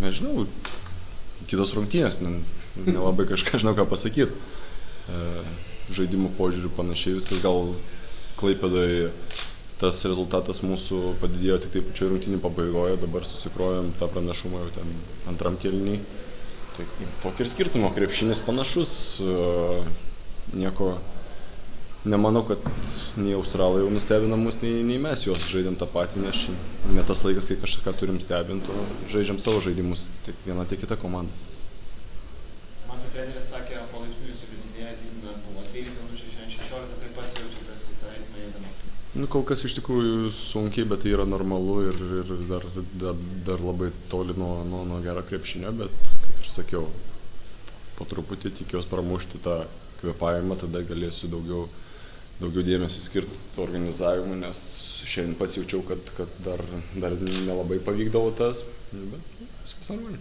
Nežinau, kitos rungtynės, nelabai kažką žinau ką pasakyti. Žaidimų požiūrių panašiai viskas, gal Klaipėdoje tas rezultatas mūsų padidėjo tik tai pačioje rungtynių pabaigoje, dabar susikrovėm tą pranašumą jau ten antram kėliniui. Tai tokį ir skirtumo, krepšinis panašus, nieko nemanau, kad nei australai jau nustebino mus, nei mes juos žaidėm tą patį, nes ne tas laikas, kai kažką turim stebinti, o žaidžiam savo žaidimus, tiek viena, tiek kita komanda. Man tai treneris sakė, palaipsniui įsivedinėja, didina, buvo 12 minučių, šiandien 16, kaip pats jaučiatės į tą ritmą eidamas? Kol kas iš tikrųjų sunkiai, bet tai yra normalu ir dar labai toli nuo gero krepšinio, bet, kaip ir sakiau, po truputį tikiuosi pramušti tą kvėpavimą, tada galėsiu daugiau dėmesio skirti organizavimui, nes šiandien pats jaučiau, kad dar nelabai pavykdavo tas, bet viskas normaliai.